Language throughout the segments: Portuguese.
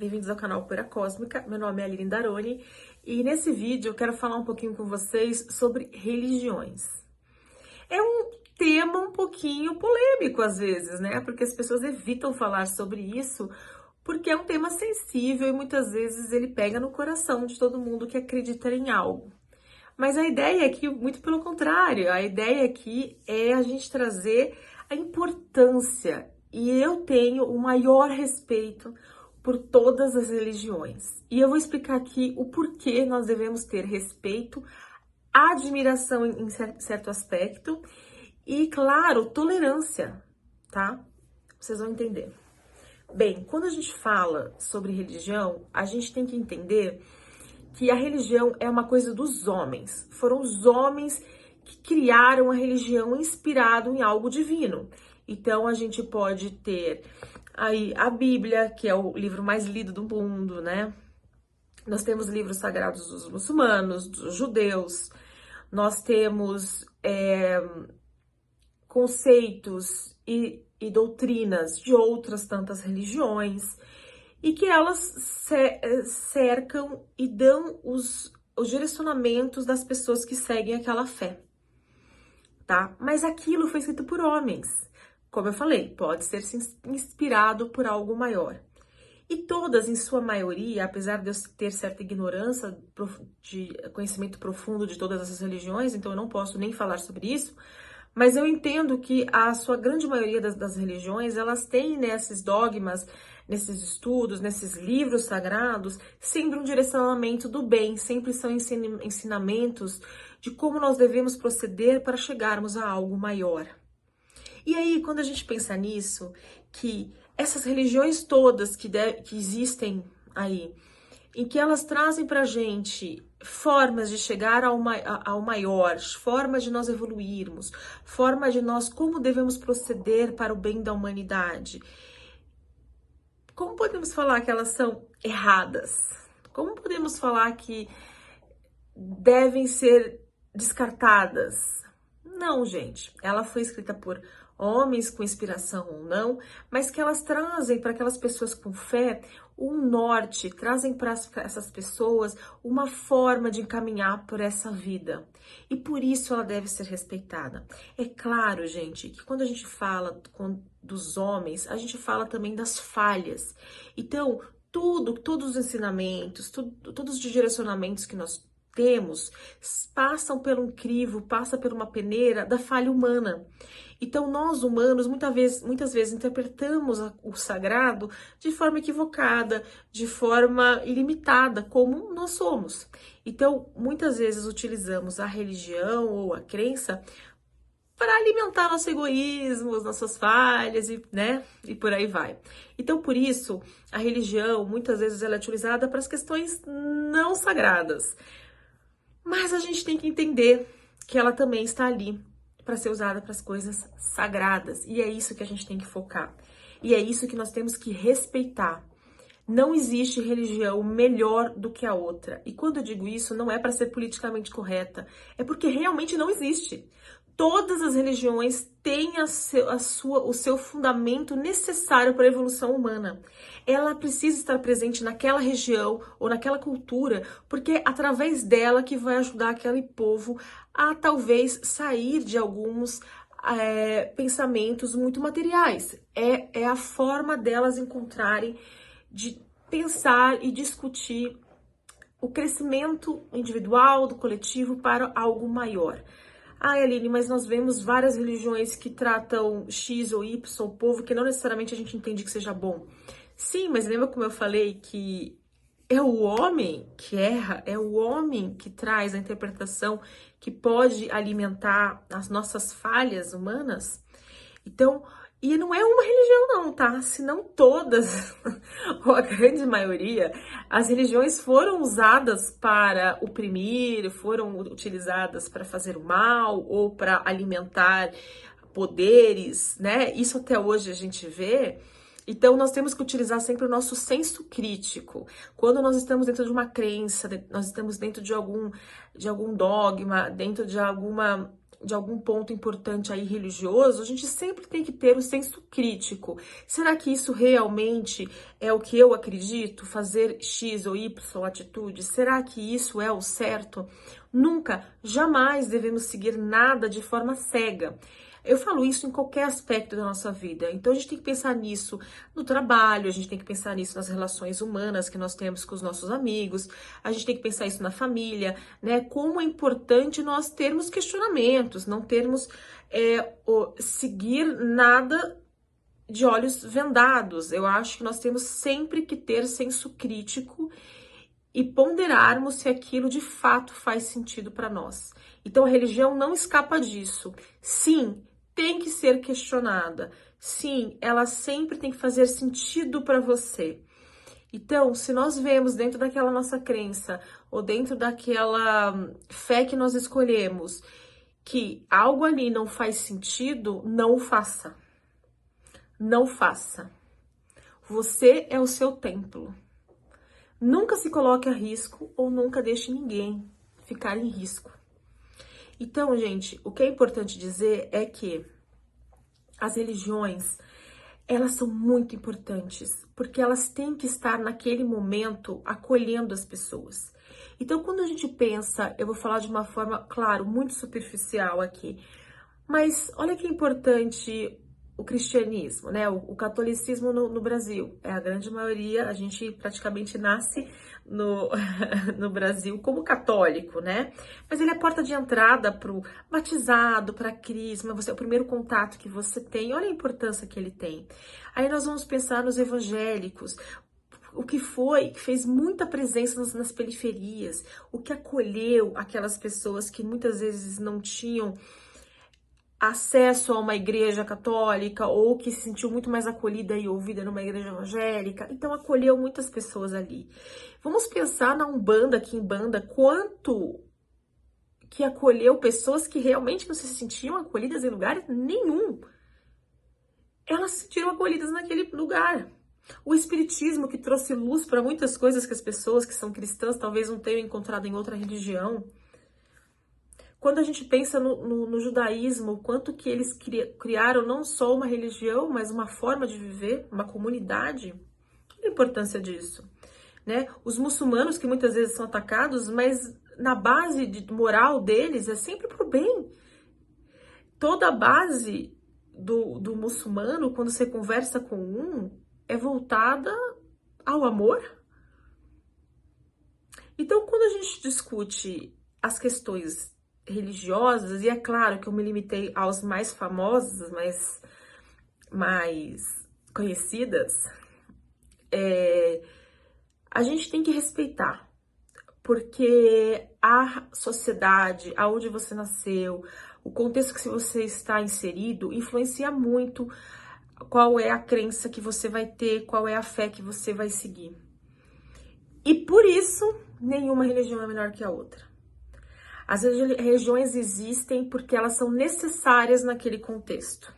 bem-vindos ao canal Poeira Cósmica. Meu nome é Aline Daroni e nesse vídeo eu quero falar um pouquinho com vocês sobre religiões. É um tema um pouquinho polêmico às vezes, né? Porque as pessoas evitam falar sobre isso porque é um tema sensível e muitas vezes ele pega no coração de todo mundo que acredita em algo. Mas a ideia aqui, muito pelo contrário, a ideia aqui é a gente trazer a importância. E eu tenho o maior respeito por todas as religiões. E eu vou explicar aqui o porquê nós devemos ter respeito, admiração em certo aspecto e, claro, tolerância, tá? Vocês vão entender. Bem, quando a gente fala sobre religião, a gente tem que entender que a religião é uma coisa dos homens. Foram os homens que criaram a religião inspirado em algo divino. Então, a gente pode ter aí a Bíblia, que é o livro mais lido do mundo, né? Nós temos livros sagrados dos muçulmanos, dos judeus. Nós temos conceitos e doutrinas de outras tantas religiões. E que elas cercam e dão os direcionamentos das pessoas que seguem aquela fé, tá? Mas aquilo foi escrito por homens. Como eu falei, pode ser inspirado por algo maior. E todas, em sua maioria, apesar de eu ter certa ignorância de conhecimento profundo de todas essas religiões, então eu não posso nem falar sobre isso, mas eu entendo que a sua grande maioria das religiões, elas têm nesses dogmas, nesses estudos, nesses livros sagrados, sempre um direcionamento do bem, sempre são ensinamentos de como nós devemos proceder para chegarmos a algo maior. E aí, quando a gente pensa nisso, que essas religiões todas que existem aí, em que elas trazem pra gente formas de chegar ao maior, formas de nós evoluirmos, formas de nós como devemos proceder para o bem da humanidade. Como podemos falar que elas são erradas? Como podemos falar que devem ser descartadas? Não, gente. Ela foi escrita por homens com inspiração ou não, mas que elas trazem para aquelas pessoas com fé um norte, trazem para essas pessoas uma forma de encaminhar por essa vida. E por isso ela deve ser respeitada. É claro, gente, que quando a gente fala dos homens, a gente fala também das falhas. Então, todos os ensinamentos, todos os direcionamentos que nós temos, passam por um crivo, passa por uma peneira da falha humana. Então, nós humanos, muitas vezes interpretamos o sagrado de forma equivocada, de forma ilimitada, como nós somos. Então, muitas vezes utilizamos a religião ou a crença para alimentar nosso egoísmo, nossas falhas, e por aí vai. Então, por isso, a religião, muitas vezes, ela é utilizada para as questões não sagradas. Mas a gente tem que entender que ela também está ali para ser usada para as coisas sagradas. E é isso que a gente tem que focar. E é isso que nós temos que respeitar. Não existe religião melhor do que a outra. E quando eu digo isso, não é para ser politicamente correta. É porque realmente não existe. Todas as religiões têm o seu fundamento necessário para a evolução humana. Ela precisa estar presente naquela região ou naquela cultura, porque é através dela que vai ajudar aquele povo a talvez sair de alguns pensamentos muito materiais. É a forma delas encontrarem de pensar e discutir o crescimento individual, do coletivo, para algo maior. Ai, Aline, mas nós vemos várias religiões que tratam X ou Y, o povo, que não necessariamente a gente entende que seja bom. Sim, mas lembra como eu falei que é o homem que erra, é o homem que traz a interpretação que pode alimentar as nossas falhas humanas? Então, e não é uma religião não, tá? Se não todas, ou a grande maioria, as religiões foram usadas para oprimir, foram utilizadas para fazer o mal ou para alimentar poderes, né? Isso até hoje a gente vê. Então, nós temos que utilizar sempre o nosso senso crítico. Quando nós estamos dentro de uma crença, nós estamos dentro de algum dogma, dentro de alguma de algum ponto importante aí religioso, a gente sempre tem que ter o senso crítico. Será que isso realmente é o que eu acredito? Fazer X ou Y atitude? Será que isso é o certo? Nunca, jamais devemos seguir nada de forma cega. Eu falo isso em qualquer aspecto da nossa vida. Então a gente tem que pensar nisso no trabalho, a gente tem que pensar nisso nas relações humanas que nós temos com os nossos amigos, a gente tem que pensar isso na família, né? Como é importante nós termos questionamentos, não termos seguir nada de olhos vendados. Eu acho que nós temos sempre que ter senso crítico e ponderarmos se aquilo de fato faz sentido para nós. Então a religião não escapa disso. Sim, tem que ser questionada. Sim, ela sempre tem que fazer sentido para você. Então, se nós vemos dentro daquela nossa crença ou dentro daquela fé que nós escolhemos que algo ali não faz sentido, não o faça. Não faça. Você é o seu templo. Nunca se coloque a risco ou nunca deixe ninguém ficar em risco. Então, gente, o que é importante dizer é que as religiões, elas são muito importantes, porque elas têm que estar naquele momento acolhendo as pessoas. Então, quando a gente pensa, eu vou falar de uma forma, claro, muito superficial aqui, mas olha que importante o cristianismo, né? O catolicismo no Brasil. É a grande maioria, a gente praticamente nasce no Brasil como católico, né? Mas ele é a porta de entrada para o batizado, para a crisma, você é o primeiro contato que você tem, olha a importância que ele tem. Aí nós vamos pensar nos evangélicos, o que fez muita presença nas periferias, o que acolheu aquelas pessoas que muitas vezes não tinham acesso a uma igreja católica ou que se sentiu muito mais acolhida e ouvida numa igreja evangélica, então acolheu muitas pessoas ali. Vamos pensar na Umbanda, aqui em Banda, quanto que acolheu pessoas que realmente não se sentiam acolhidas em lugar nenhum. Elas se sentiram acolhidas naquele lugar. O espiritismo, que trouxe luz para muitas coisas que as pessoas que são cristãs talvez não tenham encontrado em outra religião. Quando a gente pensa no judaísmo, o quanto que eles criaram não só uma religião, mas uma forma de viver, uma comunidade, olha a importância disso, né? Os muçulmanos, que muitas vezes são atacados, mas na base moral deles é sempre pro bem. Toda a base do muçulmano, quando você conversa com é voltada ao amor. Então, quando a gente discute as questões religiosas, e é claro que eu me limitei aos mais famosos, mais conhecidas, a gente tem que respeitar, porque a sociedade, aonde você nasceu, o contexto que você está inserido, influencia muito qual é a crença que você vai ter, qual é a fé que você vai seguir. E por isso, nenhuma religião é melhor que a outra. As religiões existem porque elas são necessárias naquele contexto.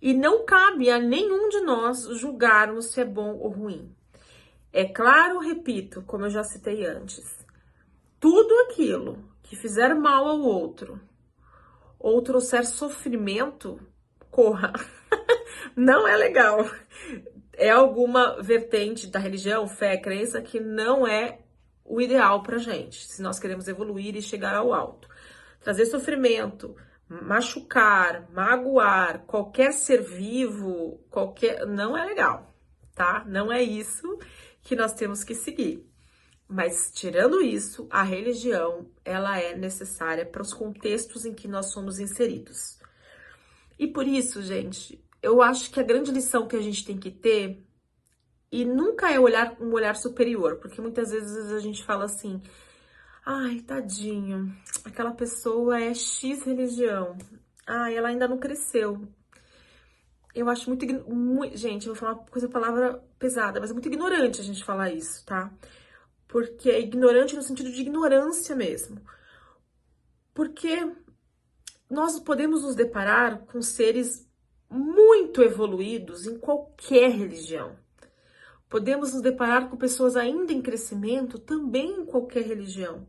E não cabe a nenhum de nós julgarmos se é bom ou ruim. É claro, repito, como eu já citei antes, tudo aquilo que fizer mal ao outro ou trouxer sofrimento, corra. Não é legal. É alguma vertente da religião, fé, crença que não é o ideal pra gente, se nós queremos evoluir e chegar ao alto. Trazer sofrimento, machucar, magoar qualquer ser vivo, não é legal, tá? Não é isso que nós temos que seguir. Mas, tirando isso, a religião, ela é necessária para os contextos em que nós somos inseridos. E por isso, gente, eu acho que a grande lição que a gente tem que ter, e nunca é um olhar superior, porque muitas vezes a gente fala assim, ai, tadinho, aquela pessoa é X religião, ai, ela ainda não cresceu. Eu acho muito, gente, eu vou falar uma palavra pesada, mas é muito ignorante a gente falar isso, tá? Porque é ignorante no sentido de ignorância mesmo. Porque nós podemos nos deparar com seres muito evoluídos em qualquer religião. Podemos nos deparar com pessoas ainda em crescimento também em qualquer religião.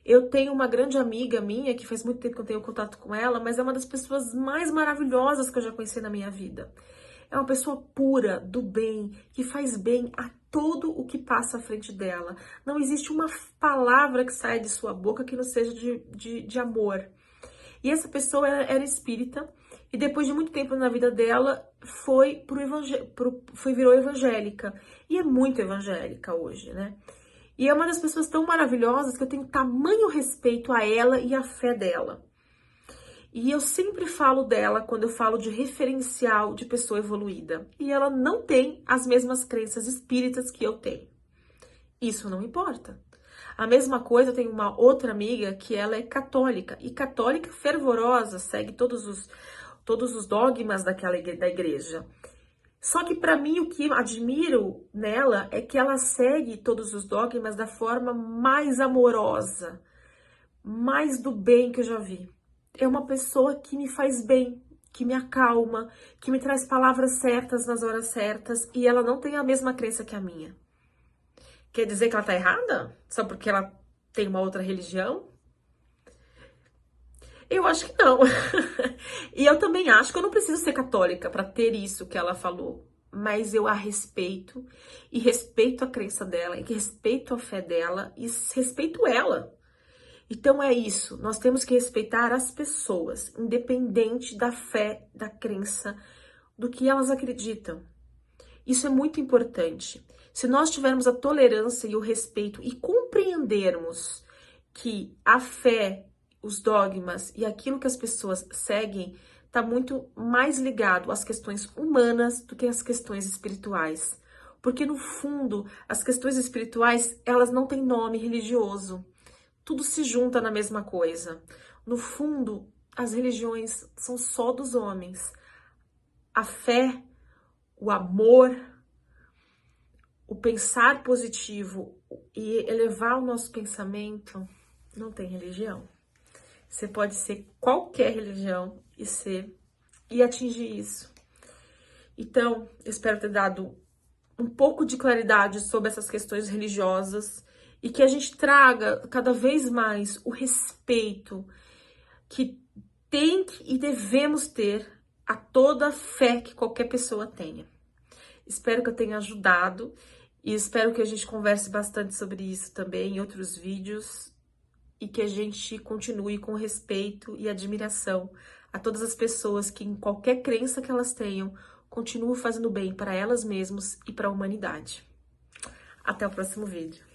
Eu tenho uma grande amiga minha, que faz muito tempo que eu tenho contato com ela, mas é uma das pessoas mais maravilhosas que eu já conheci na minha vida. É uma pessoa pura, do bem, que faz bem a todo o que passa à frente dela. Não existe uma palavra que saia de sua boca que não seja de amor. E essa pessoa era espírita, e depois de muito tempo na vida dela, virou evangélica. E é muito evangélica hoje, né? E é uma das pessoas tão maravilhosas que eu tenho tamanho respeito a ela e à fé dela. E eu sempre falo dela quando eu falo de referencial de pessoa evoluída. E ela não tem as mesmas crenças espíritas que eu tenho. Isso não importa. A mesma coisa, eu tenho uma outra amiga que ela é católica. E católica fervorosa, segue todos os dogmas da igreja. Só que para mim o que admiro nela é que ela segue todos os dogmas da forma mais amorosa, mais do bem que eu já vi. É uma pessoa que me faz bem, que me acalma, que me traz palavras certas nas horas certas, e ela não tem a mesma crença que a minha. Quer dizer que ela tá errada? Só porque ela tem uma outra religião? Eu acho que não. E eu também acho que eu não preciso ser católica para ter isso que ela falou. Mas eu a respeito, e respeito a crença dela, e respeito a fé dela, e respeito ela. Então é isso, nós temos que respeitar as pessoas, independente da fé, da crença, do que elas acreditam. Isso é muito importante. Se nós tivermos a tolerância e o respeito e compreendermos que a fé, os dogmas e aquilo que as pessoas seguem está muito mais ligado às questões humanas do que às questões espirituais. Porque no fundo, as questões espirituais, elas não têm nome religioso. Tudo se junta na mesma coisa. No fundo, as religiões são só dos homens. A fé, o amor, o pensar positivo e elevar o nosso pensamento não tem religião. Você pode ser qualquer religião e atingir isso. Então, eu espero ter dado um pouco de claridade sobre essas questões religiosas e que a gente traga cada vez mais o respeito que tem e devemos ter a toda fé que qualquer pessoa tenha. Espero que eu tenha ajudado e espero que a gente converse bastante sobre isso também em outros vídeos e que a gente continue com respeito e admiração a todas as pessoas que, em qualquer crença que elas tenham, continuam fazendo bem para elas mesmas e para a humanidade. Até o próximo vídeo.